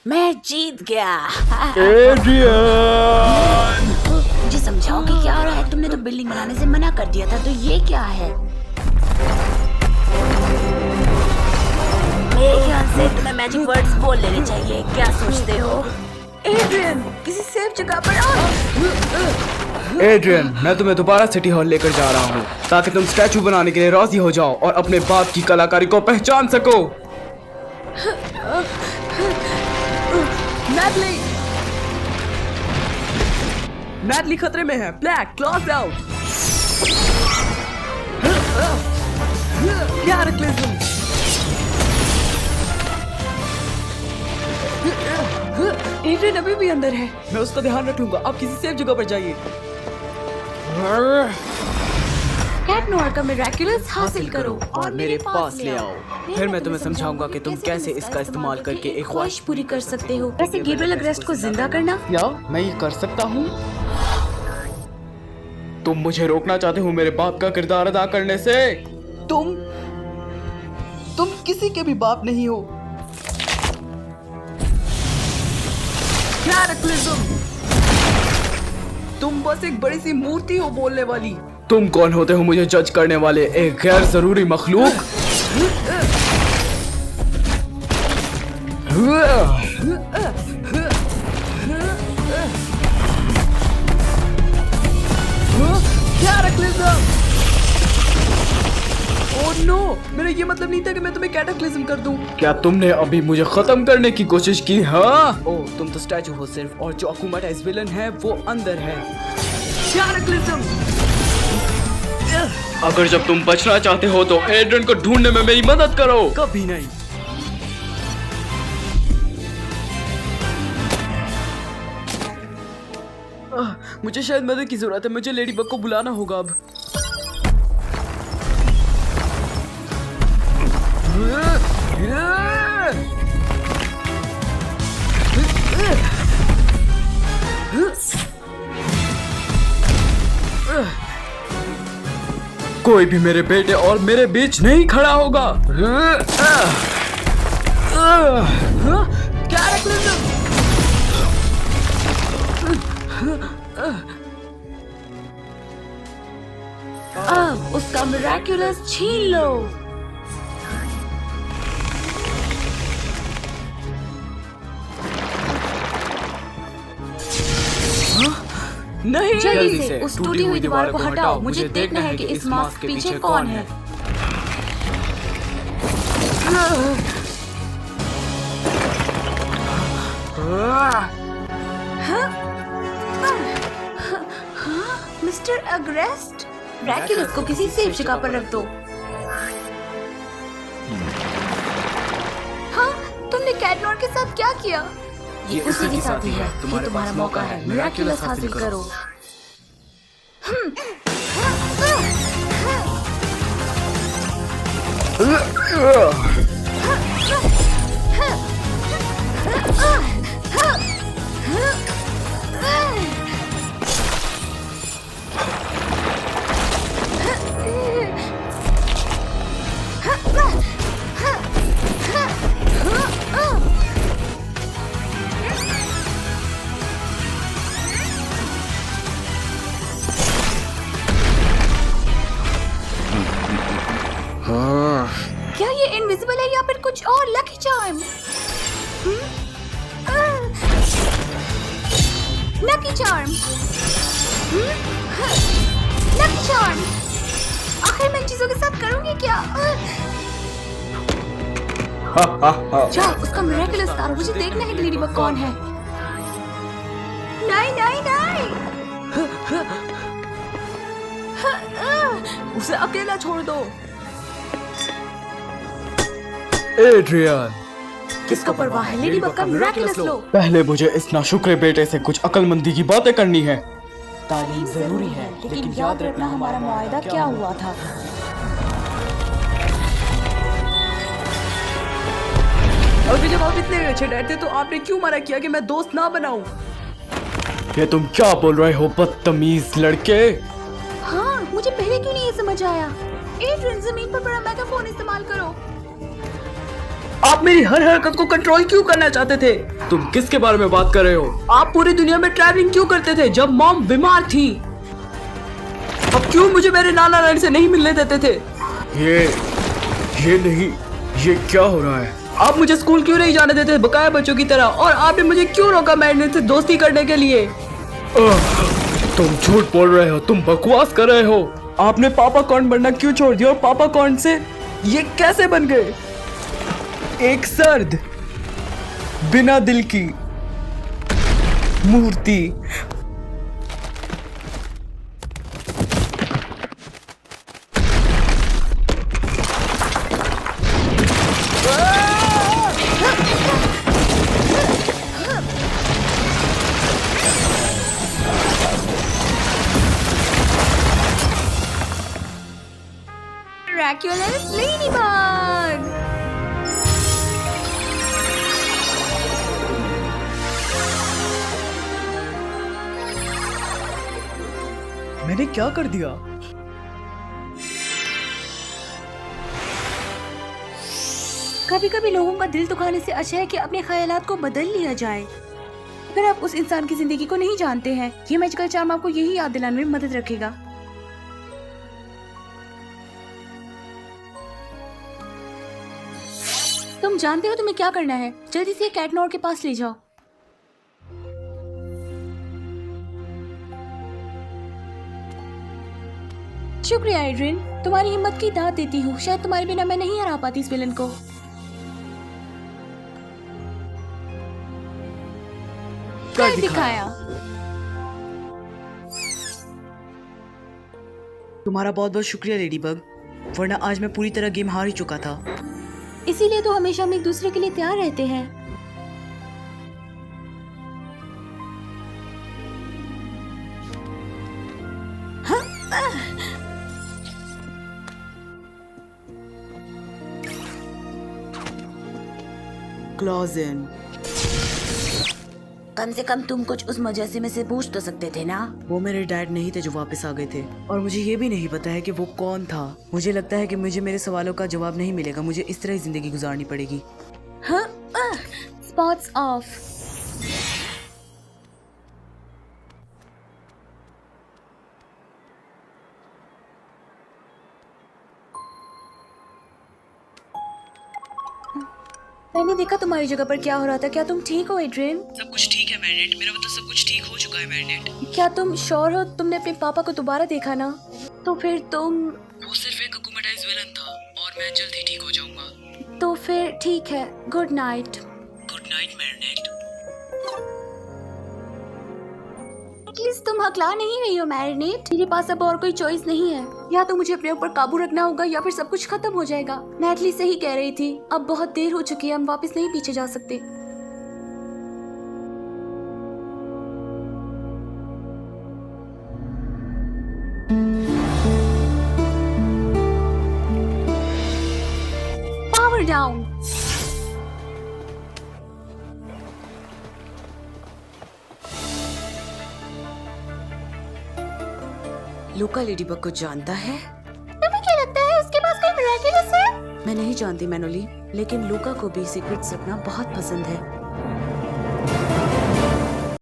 मैं जीत गया। एड्रियन! मुझे समझाओ कि क्या हो रहा है। तुमने तो बिल्डिंग बनाने से मना कर दिया था, तो ये क्या है? मेरे ख्याल से तुम्हें मैजिक वर्ड्स बोल लेने चाहिए। क्या सोचते हो? एड्रियन, किसी सेफ जगह पर आओ। एड्रियन, मैं तुम्हें दोबारा सिटी हॉल लेकर जा रहा हूँ ताकि तुम स्टैचू बनाने के लिए राजी हो जाओ और अपने बाप की कलाकारी को पहचान सको। नैटली! नैटली खतरे में है। Black, claws out. Cataclysm! Adrian अभी भी अंदर है। मैं उसका ध्यान रखूंगा। आप किसी सेफ जगह पर जाइए। कैट नोयर का मिरेकुलस हासिल करो और मेरे पास ले आओ। फिर मैं तुम्हें समझाऊंगा कि तुम कैसे इसका इस्तेमाल करके एक ख्वाहिश पूरी कर सकते हो। ऐसे गैब्रियल अग्रेस्ट को जिंदा करना। क्या मैं ये कर सकता हूँ? तुम मुझे रोकना चाहते हो मेरे बाप का किरदार अदा करने से? तुम किसी के भी बाप नहीं हो। कैटक्लिज्म! तुम बस एक बड़ी सी मूर्ति हो बोलने वाली। तुम कौन होते हो मुझे जज करने वाले, एक गैर जरूरी मखलूक? कैटक्लिज्म! ओह नो, मेरा ये मतलब नहीं था कि मैं तुम्हें कैटक्लिज्म कर दूं। क्या तुमने अभी मुझे खत्म करने की कोशिश की? हाँ? ओह, तुम तो स्टैचू हो सिर्फ, और जो अकुमाटा इस विलन है वो अंदर है। कैटक्लिज्म! अगर जब तुम बचना चाहते हो तो एड्रियन को ढूंढने में मेरी मदद करो। कभी नहीं। मुझे शायद मदद की जरूरत है। मुझे लेडी बग को बुलाना होगा अब। कोई भी मेरे बेटे और मेरे बीच नहीं खड़ा होगा। कैटक्लिज्म! अब उसका मिरेकुलस छीन लो। नहीं! जल्दी से उस टूटी हुई दीवार को हटाओ। मुझे देखना है कि इस मास्क के पीछे कौन है। मिस्टर अग्रेस्ट, मिरेकुलस को किसी सेफ जगह पर रख दो। हाँ, तुमने कैट नोयर के साथ क्या किया? ये उसी के साथ ही है। ये तुम्हारा मौका है। मिरेकुलस हासिल करो। क्या ये इनविजिबल है या फिर कुछ और? Lucky charm! Lucky charm! Lucky charm! आखिर मैं इन चीजों के साथ करूंगी क्या? जाओ, उसका मिरेकुलस उतारो। मुझे देखना है लेडी बग कौन है। नहीं नहीं नहीं! उसे अकेला छोड़ दो। एड्रियन, किसको परवाह है? लेडी बग का मिरेकुलस लो। पहले मुझे इस नाशुक्रे बेटे से कुछ अक्लमंदी की बातें करनी है। तालीम जरूरी है, लेकिन याद रखना हमारा मुआहदा क्या हुआ था। अभी जब आप इतने अच्छे डैड थे तो आपने क्यों मना किया कि मैं दोस्त ना बनाऊं? ये तुम क्या बोल रहे हो बदतमीज लड़के? हाँ, मुझे पहले क्यों नहीं ये समझ आया? एड्रियन, जमीन पर पड़ा मेगाफोन इस्तेमाल करो। आप मेरी हर हरकत को कंट्रोल क्यों करना चाहते थे? तुम किसके बारे में बात कर रहे हो? आप पूरी दुनिया में ट्रैवलिंग क्यों करते थे जब मॉम बीमार थी? अब क्यों मुझे मेरे नाना नानी से नहीं मिलने देते थे? ये नहीं, ये क्या हो रहा है? आप मुझे स्कूल क्यों नहीं जाने देते बकाया बच्चों की तरह? और आपने मुझे क्यों रोका मैडनेट से दोस्ती करने के लिए? तुम झूठ बोल रहे हो, तुम बकवास कर रहे हो। आपने पापा कॉर्न बनना क्यों छोड़ दिया और पापा कॉर्न से ये कैसे बन गए? एक सर्द बिना दिल की मूर्ति। Miraculous Ladybug! मैंने क्या कर दिया? कभी कभी लोगों का दिल दुखाने से अच्छा है कि अपने ख्यालात को बदल लिया जाए। अगर आप उस इंसान की जिंदगी को नहीं जानते हैं, ये मैजिकल चार्म आपको यही याद दिलाने में मदद रखेगा। तुम जानते हो तुम्हें क्या करना है। जल्दी से कैट नॉर के पास ले जाओ। शुक्रिया एड्रिन, तुम्हारी हिम्मत की दाद देती हूँ। शायद तुम्हारे बिना मैं नहीं हरा पाती इस विलन को। कर दिखाया। तुम्हारा बहुत बहुत शुक्रिया लेडीबग, वरना आज मैं पूरी तरह गेम हार ही चुका था। इसीलिए तो हमेशा हम एक दूसरे के लिए तैयार रहते हैं। क्लॉज इन। कम से कम तुम कुछ उस मजसे में से पूछ तो सकते थे ना। वो मेरे डैड नहीं थे जो वापस आ गए थे, और मुझे ये भी नहीं पता है कि वो कौन था। मुझे लगता है कि मुझे मेरे सवालों का जवाब नहीं मिलेगा। मुझे इस तरह ही जिंदगी गुजारनी पड़ेगी। हाँ, स्पॉट्स ऑफ। मैंने देखा तुम्हारी जगह पर क्या हो रहा था। क्या तुम ठीक हो एड्रिन? सब कुछ ठीक है मैरिनेट, मेरा मतलब सब कुछ ठीक हो चुका है मैरिनेट। क्या तुम श्योर हो? तुमने अपने पापा को दोबारा देखा ना? तो फिर तुम। वो सिर्फ एक अकुमाटाइज विलन था और मैं जल्द ही ठीक हो जाऊंगा। तो फिर ठीक है, good night. Good night marinate. At least तुम हकला नहीं रही हो मैरिनेट। मेरे पास अब और कोई चॉइस नहीं है। या तो मुझे अपने ऊपर काबू रखना होगा या फिर सब कुछ खत्म हो जाएगा। नेटली सही कह रही थी। अब बहुत देर हो चुकी है, हम वापस नहीं पीछे जा सकते। Power down. लूका लेडीबग को जानता है? तुम्हें क्या लगता है उसके पास कोई मिराकुलस है? मैं नहीं जानती मैनोली, लेकिन लूका को भी सीक्रेट्स रखना बहुत पसंद है।